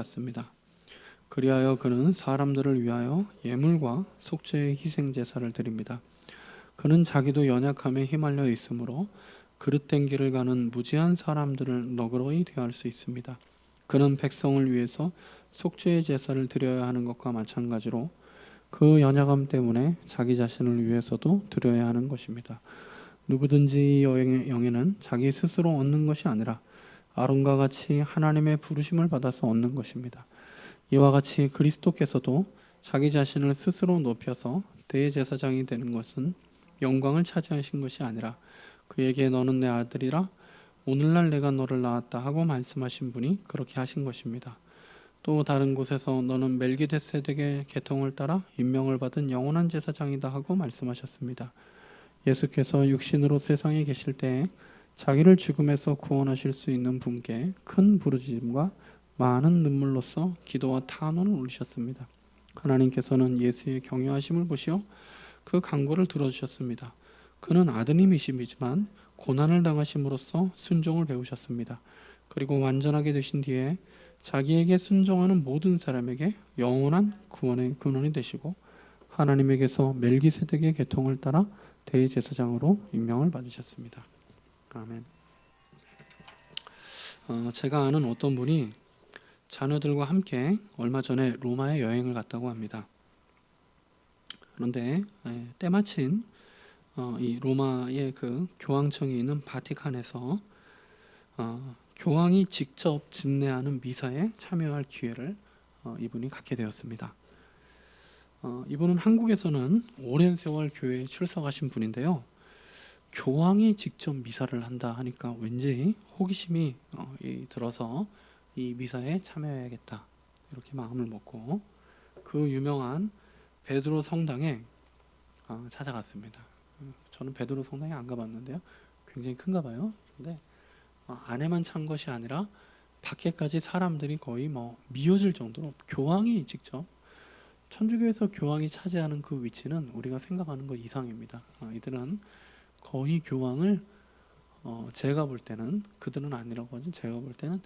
받습니다. 그리하여 그는 사람들을 위하여 예물과 속죄의 희생 제사를 드립니다. 그는 자기도 연약함에 휘말려 있으므로 그릇된 길을 가는 무지한 사람들을 너그러이 대할 수 있습니다. 그는 백성을 위해서 속죄의 제사를 드려야 하는 것과 마찬가지로 그 연약함 때문에 자기 자신을 위해서도 드려야 하는 것입니다. 누구든지 이 영예는 자기 스스로 얻는 것이 아니라 아론과 같이 하나님의 부르심을 받아서 얻는 것입니다. 이와 같이 그리스도께서도 자기 자신을 스스로 높여서 대제사장이 되는 것은 영광을 차지하신 것이 아니라 그에게 너는 내 아들이라 오늘날 내가 너를 낳았다 하고 말씀하신 분이 그렇게 하신 것입니다. 또 다른 곳에서 너는 멜기데세덱의 계통을 따라 임명을 받은 영원한 제사장이다 하고 말씀하셨습니다. 예수께서 육신으로 세상에 계실 때에 자기를 죽음에서 구원하실 수 있는 분께 큰 부르짖음과 많은 눈물로써 기도와 탄원을 올리셨습니다. 하나님께서는 예수의 경외하심을 보시어 그 간구를 들어주셨습니다. 그는 아드님이심이지만 고난을 당하심으로써 순종을 배우셨습니다. 그리고 완전하게 되신 뒤에 자기에게 순종하는 모든 사람에게 영원한 구원의 근원이 되시고 하나님에게서 멜기세덱의 계통을 따라 대제사장으로 임명을 받으셨습니다. 아멘. 제가 아는 어떤 분이 자녀들과 함께 얼마 전에 로마에 여행을 갔다고 합니다. 그런데 때마침 이 로마의 그 교황청이 있는 바티칸에서 교황이 직접 집례하는 미사에 참여할 기회를 이분이 갖게 되었습니다. 이분은 한국에서는 오랜 세월 교회에 출석하신 분인데요. 교황이 직접 미사를 한다 하니까 왠지 호기심이 들어서 이 미사에 참여해야겠다 이렇게 마음을 먹고 그 유명한 베드로 성당에 찾아갔습니다. 저는 베드로 성당에 안 가봤는데요. 굉장히 큰가 봐요. 근데 안에만 찬 것이 아니라 밖에까지 사람들이 거의 미어질 정도로 교황이 직접 천주교에서 교황이 차지하는 그 위치는 우리가 생각하는 것 이상입니다. 이들은 거의 교황을 제가 볼 때는 그들은 아니라고 하죠. 제가 볼 때는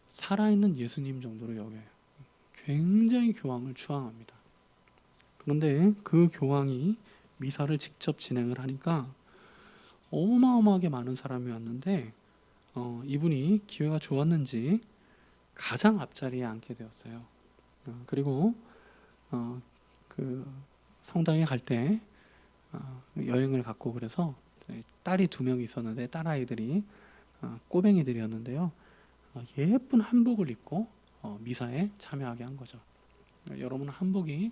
살아있는 예수님 정도로 여겨요. 굉장히 교황을 추앙합니다. 그런데 그 교황이 미사를 직접 진행을 하니까 어마어마하게 많은 사람이 왔는데 이분이 기회가 좋았는지 가장 앞자리에 앉게 되었어요. 그리고 그 성당에 갈 때 여행을 갔고 그래서 딸이 2명이 있었는데 딸아이들이 꼬뱅이들이었는데요. 예쁜 한복을 입고 미사에 참여하게 한 거죠. 여러분 한복이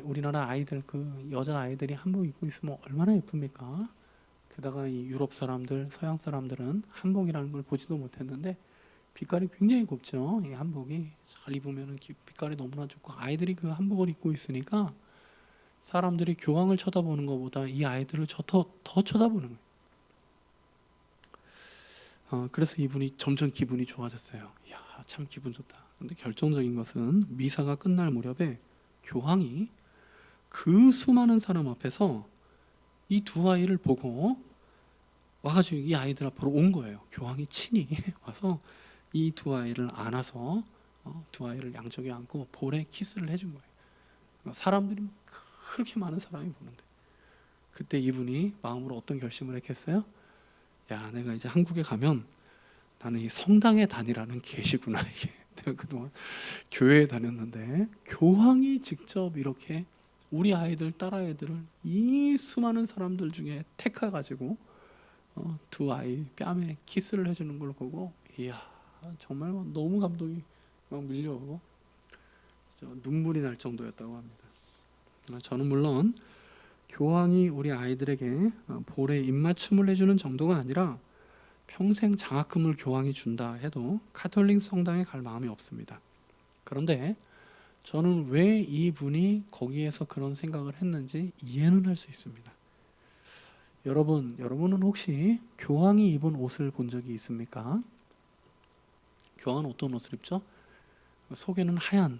우리나라 아이들 그 여자 아이들이 한복 입고 있으면 얼마나 예쁩니까? 게다가 이 유럽 사람들, 서양 사람들은 한복이라는 걸 보지도 못했는데 빛깔이 굉장히 곱죠. 이 한복이 잘 입으면 빛깔이 너무나 좋고 아이들이 그 한복을 입고 있으니까 사람들이 교황을 쳐다보는 것보다 이 아이들을 더 쳐다보는 거예요. 그래서 이분이 점점 기분이 좋아졌어요. 이야, 참 기분 좋다. 근데 결정적인 것은 미사가 끝날 무렵에 교황이 그 수많은 사람 앞에서 이 2아이를 보고 와가지고 이 아이들 앞으로 온 거예요. 교황이 친히 와서 이 2아이를 안아서 2아이를 양쪽에 안고 볼에 키스를 해준 거예요. 사람들이 그렇게 많은 사람이 보는데 그때 이분이 마음으로 어떤 결심을 했겠어요? 야, 내가 이제 한국에 가면 나는 이 성당에 다니라는 계시구나. 이게 내가 그동안 교회에 다녔는데 교황이 직접 이렇게 우리 아이들, 딸아이들을 이 수많은 사람들 중에 택해가지고 2아이 뺨에 키스를 해주는 걸 보고 이야, 정말 너무 감동이 밀려오고 눈물이 날 정도였다고 합니다. 저는 물론 교황이 우리 아이들에게 볼에 입맞춤을 해주는 정도가 아니라 평생 장학금을 교황이 준다 해도 가톨릭 성당에 갈 마음이 없습니다. 그런데 저는 왜 이분이 거기에서 그런 생각을 했는지 이해는 할 수 있습니다. 여러분은 혹시 교황이 입은 옷을 본 적이 있습니까? 교황은 어떤 옷을 입죠? 속에는 하얀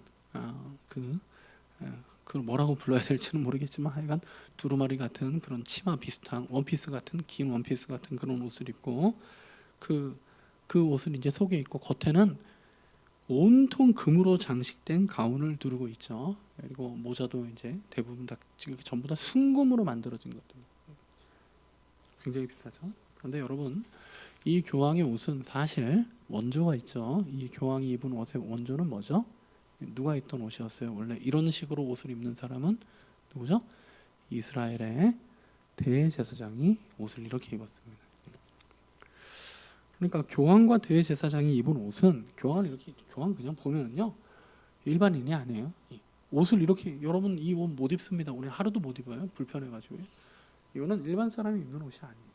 그걸 뭐라고 불러야 될지는 모르겠지만 하여간 두루마리 같은 그런 치마 비슷한 원피스 같은 긴 원피스 같은 그런 옷을 입고 그 옷을 이제 속에 입고 겉에는 온통 금으로 장식된 가운을 두르고 있죠. 그리고 모자도 이제 대부분 다 전부 다 순금으로 만들어진 것들. 굉장히 비싸죠. 그런데 여러분, 이 교황의 옷은 사실 원조가 있죠. 이 교황이 입은 옷의 원조는 뭐죠? 누가 입던 옷이었어요? 원래 이런 식으로 옷을 입는 사람은 누구죠? 이스라엘의 대제사장이 옷을 이렇게 입었습니다. 그러니까 교황과 대제사장이 입은 옷은 교황 그냥 보면은요 일반인이 아니에요. 옷을 이렇게 여러분 이 옷 못 입습니다. 우리 하루도 못 입어요. 불편해가지고. 이거는 일반 사람이 입는 옷이 아니에요.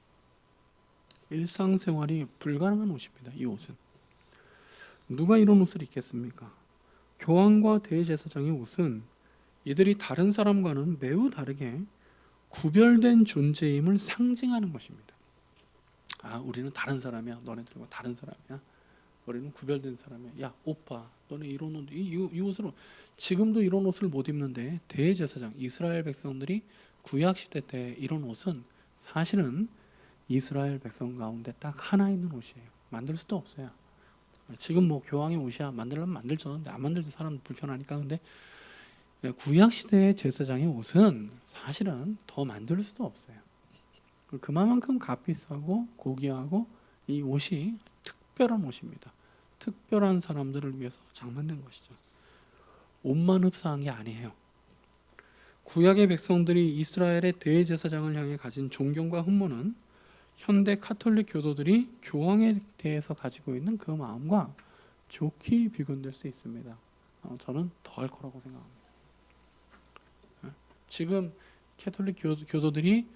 일상생활이 불가능한 옷입니다. 이 옷은. 누가 이런 옷을 입겠습니까? 교황과 대제사장의 옷은 이들이 다른 사람과는 매우 다르게 구별된 존재임을 상징하는 것입니다. 아, 우리는 다른 사람이야. 너네들과 다른 사람이야. 우리는 구별된 사람이야. 야, 오빠, 너네 이런 옷, 이 옷으로 지금도 이런 옷을 못 입는데 대제사장 이스라엘 백성들이 구약 시대 때 이런 옷은 사실은 이스라엘 백성 가운데 딱 하나 있는 옷이에요. 만들 수도 없어요. 지금 뭐 교황의 옷이야 만들려면 만들죠. 근데 안 만들던 사람은 불편하니까. 근데 구약 시대의 제사장의 옷은 사실은 더 만들 수도 없어요. 그만큼 값비싸고 고귀하고 이 옷이 특별한 옷입니다. 특별한 사람들을 위해서 장만된 것이죠. 옷만 흡사한 게 아니에요. 구약의 백성들이 이스라엘의 대제사장을 향해 가진 존경과 흠모는 현대 카톨릭 교도들이 교황에 대해서 가지고 있는 그 마음과 좋게 비교될 수 있습니다. 저는 더할 거라고 생각합니다. 지금 카톨릭 교도들이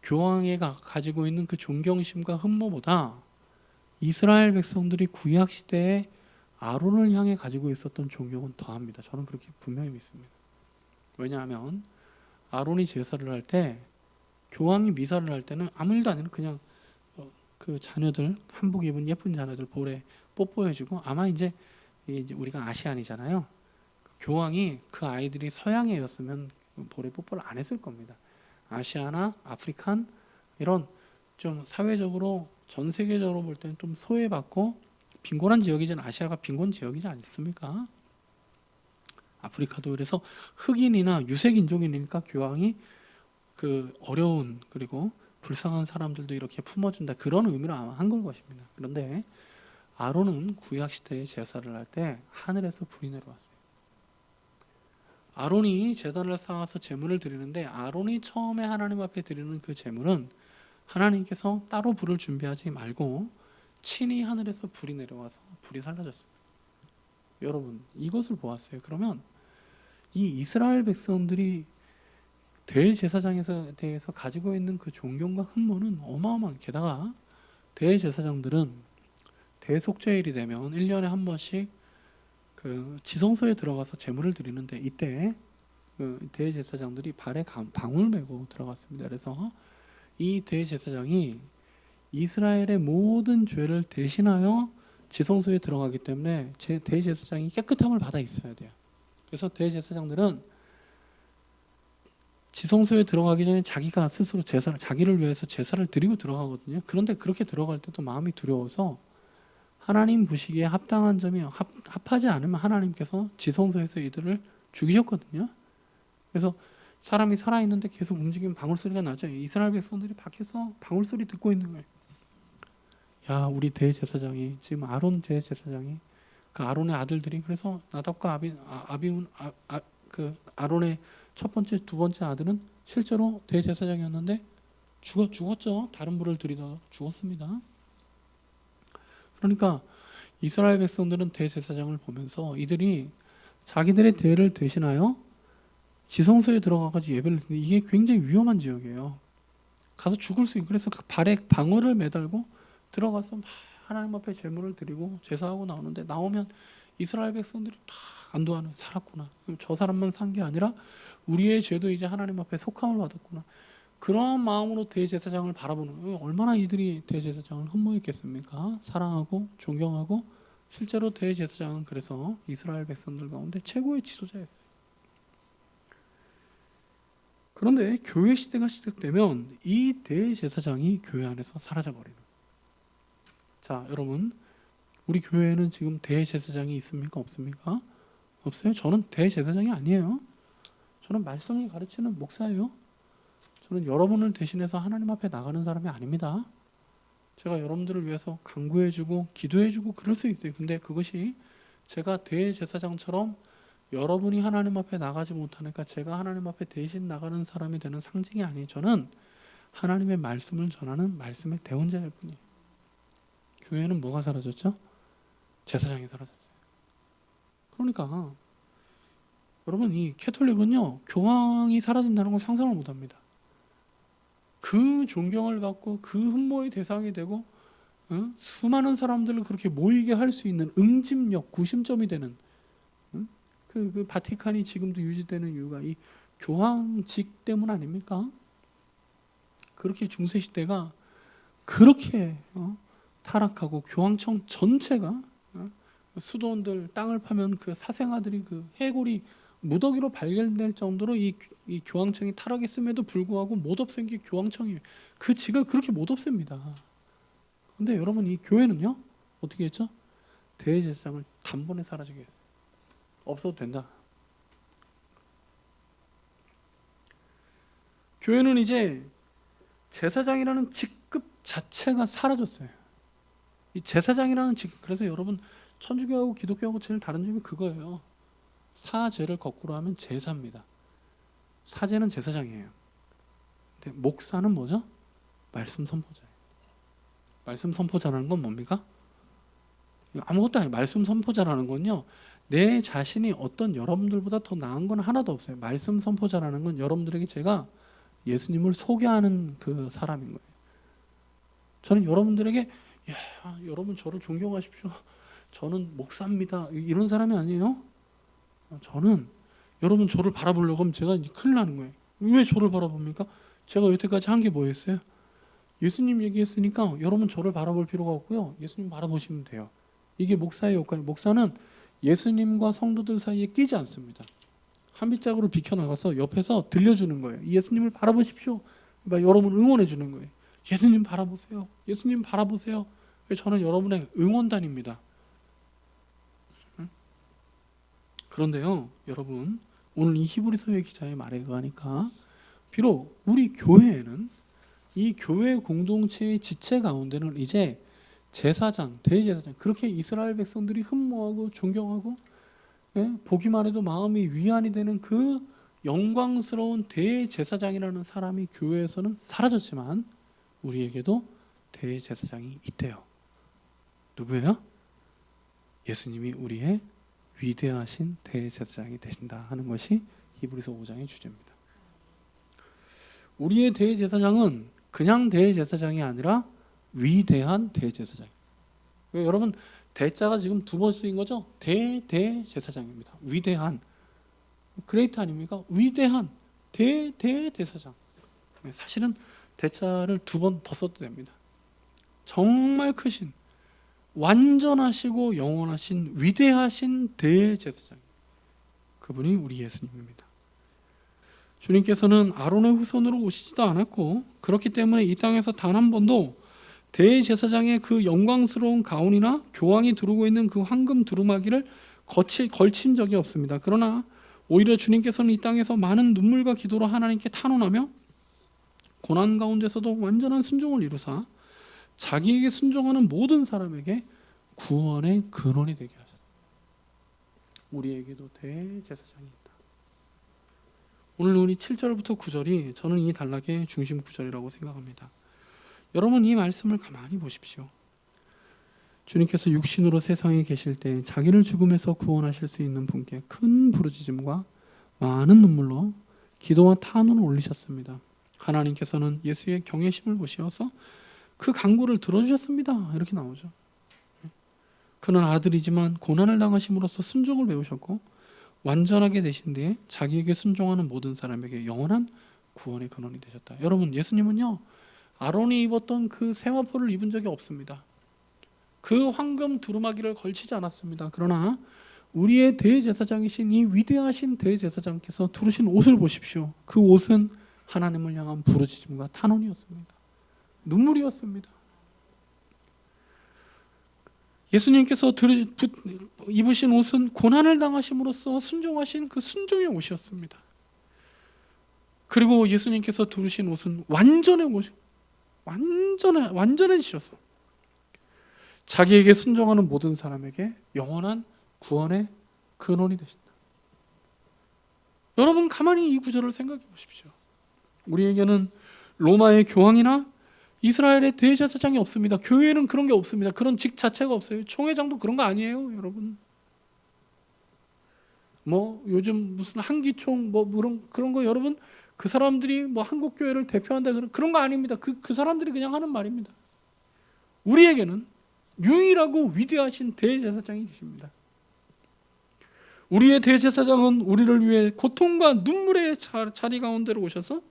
교황에 가지고 있는 그 존경심과 흠모보다 이스라엘 백성들이 구약 시대에 아론을 향해 가지고 있었던 존경은 더합니다. 저는 그렇게 분명히 믿습니다. 왜냐하면 아론이 제사를 할 때, 교황이 미사를 할 때는 아무 일도 아니라 그냥 그 자녀들, 한복 입은 예쁜 자녀들 볼에 뽀뽀해주고, 아마 이제 우리가 아시안이잖아요. 교황이 그 아이들이 서양이었으면 볼에 뽀뽀를 안 했을 겁니다. 아시아나 아프리칸 이런 좀 사회적으로 전 세계적으로 볼 때는 좀 소외받고 빈곤한 지역이잖아요. 아시아가 빈곤 지역이지 않습니까? 아프리카도 그래서 흑인이나 유색인종이니까 교황이 그 어려운 그리고 불쌍한 사람들도 이렇게 품어준다, 그런 의미로 아마 한 걸 것입니다. 그런데 아론은 구약 시대에 제사를 할 때 하늘에서 불이 내려왔어요. 아론이 제단을 쌓아서 제물을 드리는데, 아론이 처음에 하나님 앞에 드리는 그 제물은 하나님께서 따로 불을 준비하지 말고 친히 하늘에서 불이 내려와서 불이 살라졌습니다. 여러분, 이것을 보았어요. 그러면 이 이스라엘 백성들이 대제사장에 대해서 가지고 있는 그 존경과 흠모는 어마어마한. 게다가 대제사장들은 대속죄일이 되면 1년에 한 번씩 그 지성소에 들어가서 제물을 드리는데, 이때 그 대제사장들이 발에 방울 메고 들어갔습니다. 그래서 이 대제사장이 이스라엘의 모든 죄를 대신하여 지성소에 들어가기 때문에 대제사장이 깨끗함을 받아 있어야 돼요. 그래서 대제사장들은 지성소에 들어가기 전에 자기가 스스로 자기를 위해서 제사를 드리고 들어가거든요. 그런데 그렇게 들어갈 때도 마음이 두려워서 하나님 보시기에 합당한 점이 합하지 않으면 하나님께서 지성소에서 이들을 죽이셨거든요. 그래서 사람이 살아있는데 계속 움직이면 방울소리가 나죠. 이스라엘 백성들이 밖에서 방울소리 듣고 있는 거예요. 야, 우리 대제사장이, 지금 아론 대제사장이, 그 아론의 아들들이, 그래서 나답과 아비운, 그 아론의 첫 번째, 두 번째 아들은 실제로 대제사장이었는데 죽었죠. 다른 불을 들이다 죽었습니다. 그러니까 이스라엘 백성들은 대제사장을 보면서 이들이 자기들의 대를 대신하여 지성소에 들어가가지고 예배를 드리는데, 이게 굉장히 위험한 지역이에요. 가서 죽을 수 있고, 그래서 그 발에 방울을 매달고 들어가서 막 하나님 앞에 제물을 드리고 제사하고 나오는데, 나오면 이스라엘 백성들이 다 안도하는, 살았구나. 그럼 저 사람만 산 게 아니라 우리의 죄도 이제 하나님 앞에 속함을 받았구나. 그런 마음으로 대제사장을 바라보는 거예요. 얼마나 이들이 대제사장을 흠모했겠습니까? 사랑하고 존경하고. 실제로 대제사장은 그래서 이스라엘 백성들 가운데 최고의 지도자였어요. 그런데 교회 시대가 시작되면 이 대제사장이 교회 안에서 사라져 버리는. 자, 여러분, 우리 교회에는 지금 대제사장이 있습니까? 없습니까? 없어요. 저는 대제사장이 아니에요. 저는 말씀을 가르치는 목사예요. 저는 여러분을 대신해서 하나님 앞에 나가는 사람이 아닙니다. 제가 여러분들을 위해서 간구해주고 기도해주고 그럴 수 있어요. 근데 그것이 제가 대제사장처럼 여러분이 하나님 앞에 나가지 못하니까 제가 하나님 앞에 대신 나가는 사람이 되는 상징이 아니에요. 저는 하나님의 말씀을 전하는 말씀의 대언자일 뿐이에요. 교회는 뭐가 사라졌죠? 제사장이 사라졌어요. 그러니까 여러분, 이 캐톨릭은요, 교황이 사라진다는 걸 상상을 못합니다. 그 존경을 받고 그 흠모의 대상이 되고 수많은 사람들을 그렇게 모이게 할 수 있는 응집력, 구심점이 되는 그 바티칸이 지금도 유지되는 이유가 이 교황직 때문 아닙니까? 그렇게 중세 시대가 그렇게 타락하고 교황청 전체가 수도원들 땅을 파면 그 사생아들이 그 해골이 무더기로 발견될 정도로 이 교황청이 타락했음에도 불구하고 못 없앤 게 교황청이에요. 그 직을 그렇게 못 없앱니다. 근데 여러분, 이 교회는요 어떻게 했죠? 대제사장을 단번에 사라지게 했어요. 없어도 된다. 교회는 이제 제사장이라는 직급 자체가 사라졌어요. 이 제사장이라는 직급, 그래서 여러분 천주교하고 기독교하고 제일 다른 점이 그거예요. 사제를 거꾸로 하면 제사입니다. 사제는 제사장이에요. 근데 목사는 뭐죠? 말씀 선포자예요. 말씀 선포자라는 건 뭡니까? 아무것도 아니에요. 말씀 선포자라는 건요, 내 자신이 어떤 여러분들보다 더 나은 건 하나도 없어요. 말씀 선포자라는 건 여러분들에게 제가 예수님을 소개하는 그 사람인 거예요. 저는 여러분들에게 여러분 저를 존경하십시오, 저는 목사입니다, 이런 사람이 아니에요. 저는 여러분 저를 바라보려고 하면 제가 이제 큰일 나는 거예요. 왜 저를 바라봅니까? 제가 여태까지 한 게 뭐였어요? 예수님 얘기했으니까 여러분 저를 바라볼 필요가 없고요, 예수님 바라보시면 돼요. 이게 목사의 역할이에요. 목사는 예수님과 성도들 사이에 끼지 않습니다. 한 빗짝으로 비켜나가서 옆에서 들려주는 거예요. 예수님을 바라보십시오. 그러니까 여러분 응원해 주는 거예요. 예수님 바라보세요. 예수님 바라보세요. 저는 여러분의 응원단입니다. 그런데요, 여러분, 오늘 이 히브리서의 기자의 말에 의하니까 비록 우리 교회에는, 이 교회 공동체의 지체 가운데는 이제 제사장, 대제사장, 그렇게 이스라엘 백성들이 흠모하고 존경하고 보기만 해도 마음이 위안이 되는 그 영광스러운 대제사장이라는 사람이 교회에서는 사라졌지만 우리에게도 대제사장이 있대요. 누구예요? 예수님이 우리의 위대하신 대제사장이 되신다 하는 것이 히브리서 5장의 주제입니다. 우리의 대제사장은 그냥 대제사장이 아니라 위대한 대제사장. 여러분, 대자가 지금 두 번 쓰인 거죠? 대제사장입니다. 위대한, 그레이트 아닙니까? 위대한 대제사장. 사실은 대자를 두 번 더 써도 됩니다. 정말 크신, 완전하시고 영원하신 위대하신 대제사장, 그분이 우리 예수님입니다. 주님께서는 아론의 후손으로 오시지도 않았고, 그렇기 때문에 이 땅에서 단 한 번도 대제사장의 그 영광스러운 가운이나 교황이 두르고 있는 그 황금 두루마기를 걸친 적이 없습니다. 그러나 오히려 주님께서는 이 땅에서 많은 눈물과 기도로 하나님께 탄원하며 고난 가운데서도 완전한 순종을 이루사 자기에게 순종하는 모든 사람에게 구원의 근원이 되게 하셨습니다. 우리에게도 대제사장이 있다. 오늘 우리 7절부터 9절이 저는 이 단락의 중심 구절이라고 생각합니다. 여러분, 이 말씀을 가만히 보십시오. 주님께서 육신으로 세상에 계실 때 자기를 죽음에서 구원하실 수 있는 분께 큰 부르짖음과 많은 눈물로 기도와 탄원을 올리셨습니다. 하나님께서는 예수의 경외심을 보시어서 그 간구를 들어주셨습니다. 이렇게 나오죠. 그는 아들이지만 고난을 당하심으로써 순종을 배우셨고 완전하게 되신 뒤에 자기에게 순종하는 모든 사람에게 영원한 구원의 근원이 되셨다. 여러분, 예수님은요, 아론이 입었던 그 세마포를 입은 적이 없습니다. 그 황금 두루마기를 걸치지 않았습니다. 그러나 우리의 대제사장이신 이 위대하신 대제사장께서 두르신 옷을 보십시오. 그 옷은 하나님을 향한 부르짖음과 탄원이었습니다. 눈물이었습니다. 예수님께서 입으신 옷은 고난을 당하심으로써 순종하신 그 순종의 옷이었습니다. 그리고 예수님께서 두르신 옷은 완전해지셔서 자기에게 순종하는 모든 사람에게 영원한 구원의 근원이 되신다. 여러분 가만히 이 구절을 생각해 보십시오. 우리에게는 로마의 교황이나 이스라엘의 대제사장이 없습니다. 교회에는 그런 게 없습니다. 그런 직 자체가 없어요. 총회장도 그런 거 아니에요, 여러분. 요즘 무슨 한기총 그런 거 여러분 그 사람들이 한국 교회를 대표한다 그런 거 아닙니다. 그 사람들이 그냥 하는 말입니다. 우리에게는 유일하고 위대하신 대제사장이 계십니다. 우리의 대제사장은 우리를 위해 고통과 눈물의 자리 가운데로 오셔서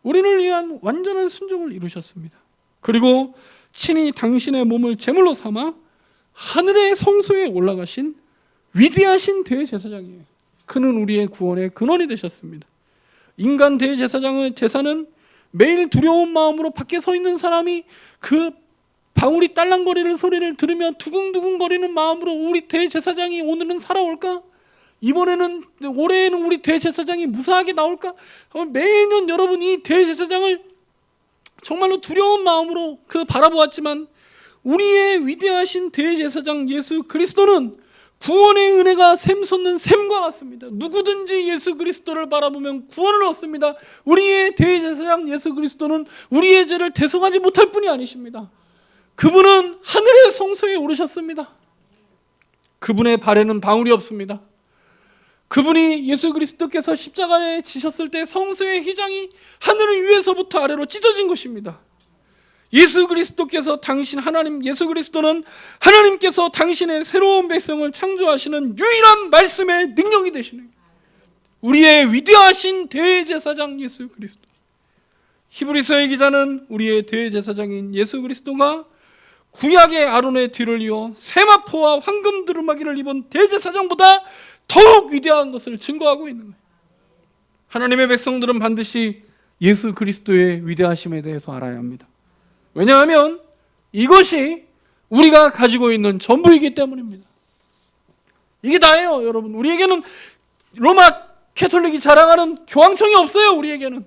우리를 위한 완전한 순종을 이루셨습니다. 그리고 친히 당신의 몸을 제물로 삼아 하늘의 성소에 올라가신 위대하신 대제사장이에요. 그는 우리의 구원의 근원이 되셨습니다. 인간 대제사장의 제사는 매일 두려운 마음으로 밖에 서 있는 사람이 그 방울이 딸랑거리는 소리를 들으며 두근두근거리는 마음으로 우리 대제사장이 오늘은 살아올까? 올해에는 우리 대제사장이 무사하게 나올까? 매년 여러분 이 대제사장을 정말로 두려운 마음으로 바라보았지만 우리의 위대하신 대제사장 예수 그리스도는 구원의 은혜가 샘솟는 샘과 같습니다. 누구든지 예수 그리스도를 바라보면 구원을 얻습니다. 우리의 대제사장 예수 그리스도는 우리의 죄를 대속하지 못할 뿐이 아니십니다. 그분은 하늘의 성소에 오르셨습니다. 그분의 발에는 방울이 없습니다. 그분이 예수 그리스도께서 십자가에 지셨을 때 성소의 휘장이 하늘 위에서부터 아래로 찢어진 것입니다. 예수 그리스도는 하나님께서 당신의 새로운 백성을 창조하시는 유일한 말씀의 능력이 되시는 우리의 위대하신 대제사장 예수 그리스도. 히브리서의 기자는 우리의 대제사장인 예수 그리스도가 구약의 아론의 뒤를 이어 세마포와 황금 두루마기를 입은 대제사장보다 더욱 위대한 것을 증거하고 있는 거예요. 하나님의 백성들은 반드시 예수 그리스도의 위대하심에 대해서 알아야 합니다. 왜냐하면 이것이 우리가 가지고 있는 전부이기 때문입니다. 이게 다예요, 여러분. 우리에게는 로마 캐톨릭이 자랑하는 교황청이 없어요. 우리에게는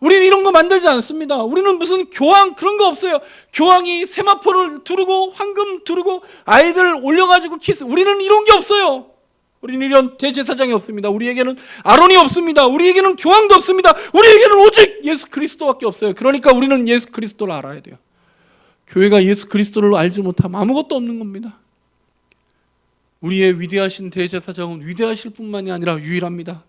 우리는 이런 거 만들지 않습니다. 우리는 무슨 교황 그런 거 없어요. 교황이 세마포를 두르고 황금 두르고 아이들 올려가지고 키스, 우리는 이런 게 없어요. 우리는 이런 대제사장이 없습니다. 우리에게는 아론이 없습니다. 우리에게는 교황도 없습니다. 우리에게는 오직 예수 그리스도밖에 없어요. 그러니까 우리는 예수 그리스도를 알아야 돼요. 교회가 예수 그리스도를 알지 못하면 아무것도 없는 겁니다. 우리의 위대하신 대제사장은 위대하실 뿐만이 아니라 유일합니다.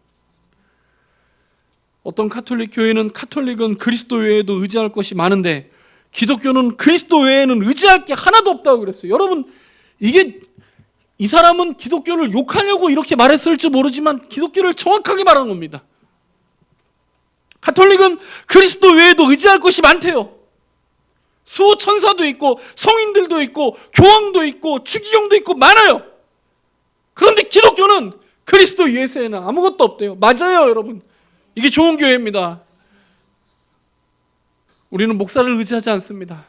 어떤 카톨릭은 그리스도 외에도 의지할 것이 많은데 기독교는 그리스도 외에는 의지할 게 하나도 없다고 그랬어요. 여러분, 이 사람은 기독교를 욕하려고 이렇게 말했을지 모르지만 기독교를 정확하게 말한 겁니다. 가톨릭은 그리스도 외에도 의지할 것이 많대요. 수호천사도 있고 성인들도 있고 교황도 있고 추기경도 있고 많아요. 그런데 기독교는 그리스도 외에는 아무것도 없대요. 맞아요, 여러분. 이게 좋은 교회입니다. 우리는 목사를 의지하지 않습니다.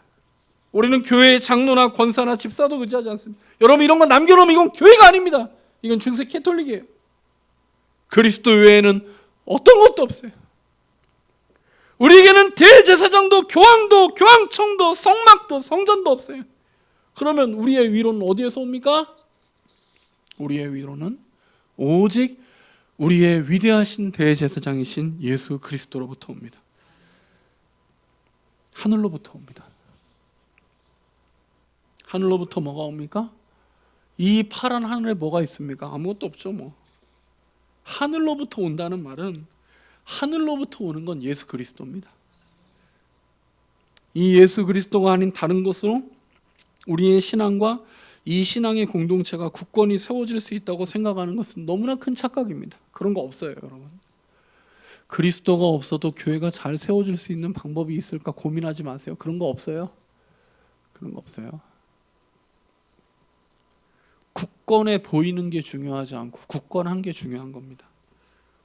우리는 교회의 장로나 권사나 집사도 의지하지 않습니다. 여러분, 이런 건 남겨놓으면 이건 교회가 아닙니다. 이건 중세 캐톨릭이에요. 그리스도 외에는 어떤 것도 없어요. 우리에게는 대제사장도 교황도 교황청도 성막도 성전도 없어요. 그러면 우리의 위로는 어디에서 옵니까? 우리의 위로는 오직 우리의 위대하신 대제사장이신 예수 그리스도로부터 옵니다. 하늘로부터 옵니다. 하늘로부터 뭐가 옵니까? 이 파란 하늘에 뭐가 있습니까? 아무것도 없죠. 하늘로부터 온다는 말은 하늘로부터 오는 건 예수 그리스도입니다. 이 예수 그리스도가 아닌 다른 것으로 우리의 신앙과 이 신앙의 공동체가 굳건히 세워질 수 있다고 생각하는 것은 너무나 큰 착각입니다. 그런 거 없어요, 여러분. 그리스도가 없어도 교회가 잘 세워질 수 있는 방법이 있을까 고민하지 마세요. 그런 거 없어요. 그런 거 없어요. 굳건해 보이는 게 중요하지 않고 굳건한 게 중요한 겁니다.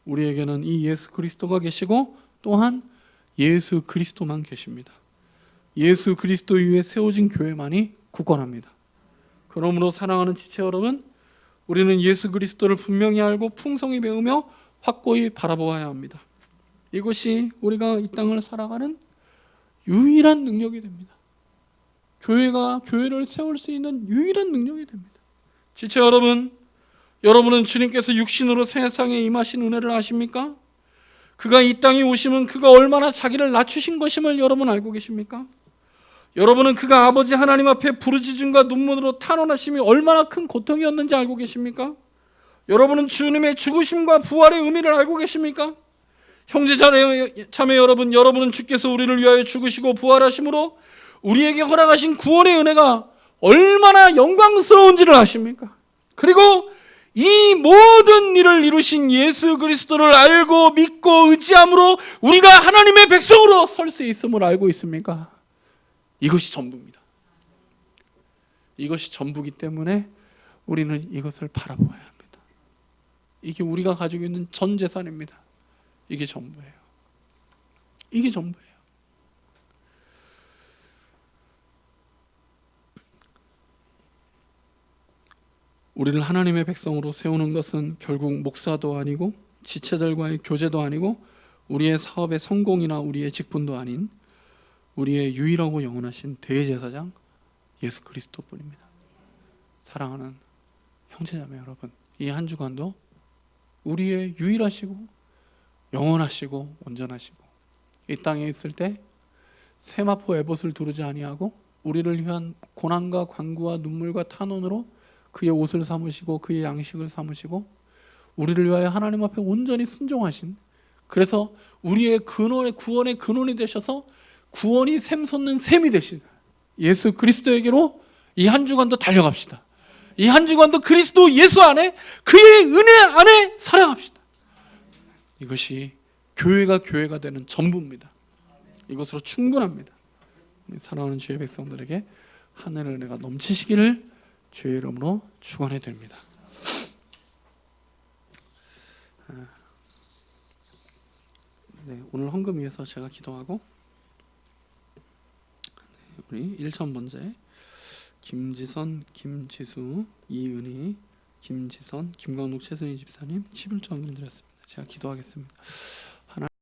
우리에게는 이 예수 그리스도가 계시고 또한 예수 그리스도만 계십니다. 예수 그리스도 위에 세워진 교회만이 굳건합니다. 그러므로 사랑하는 지체 여러분, 우리는 예수 그리스도를 분명히 알고 풍성히 배우며 확고히 바라보아야 합니다. 이것이 우리가 이 땅을 살아가는 유일한 능력이 됩니다. 교회가 교회를 세울 수 있는 유일한 능력이 됩니다. 지체 여러분, 여러분은 주님께서 육신으로 세상에 임하신 은혜를 아십니까? 그가 이 땅에 오시면 그가 얼마나 자기를 낮추신 것임을 여러분 알고 계십니까? 여러분은 그가 아버지 하나님 앞에 부르짖음과 눈물로 탄원하심이 얼마나 큰 고통이었는지 알고 계십니까? 여러분은 주님의 죽으심과 부활의 의미를 알고 계십니까? 형제 자매 여러분, 여러분은 주께서 우리를 위하여 죽으시고 부활하심으로 우리에게 허락하신 구원의 은혜가 얼마나 영광스러운지를 아십니까? 그리고 이 모든 일을 이루신 예수 그리스도를 알고 믿고 의지함으로 우리가 하나님의 백성으로 설 수 있음을 알고 있습니까? 이것이 전부입니다. 이것이 전부이기 때문에 우리는 이것을 바라보아야 합니다. 이게 우리가 가지고 있는 전 재산입니다. 이게 전부예요. 이게 전부예요. 우리를 하나님의 백성으로 세우는 것은 결국 목사도 아니고 지체들과의 교제도 아니고 우리의 사업의 성공이나 우리의 직분도 아닌 우리의 유일하고 영원하신 대제사장 예수 그리스도뿐입니다. 사랑하는 형제자매 여러분, 이 한 주간도 우리의 유일하시고 영원하시고 온전하시고 이 땅에 있을 때 세마포 에봇을 두르지 아니하고 우리를 위한 고난과 관구와 눈물과 탄원으로 그의 옷을 삼으시고 그의 양식을 삼으시고 우리를 위하여 하나님 앞에 온전히 순종하신, 그래서 우리의 근원의 구원의 근원이 되셔서 구원이 샘솟는 샘이 되신 예수 그리스도에게로 이 한 주간도 달려갑시다. 이 한 주간도 그리스도 예수 안에 그의 은혜 안에 살아갑시다. 이것이 교회가 되는 전부입니다. 이것으로 충분합니다. 사랑하는 주의 백성들에게 하늘의 은혜가 넘치시기를 주의 이름으로 축원해 드립니다. 네, 오늘 헌금 위해서 제가 기도하고 우리 1천 번째 김지선, 김지수, 이은희, 김지선, 김광록, 최순희 집사님 11조 헌금 드렸습니다. 제가 기도하겠습니다.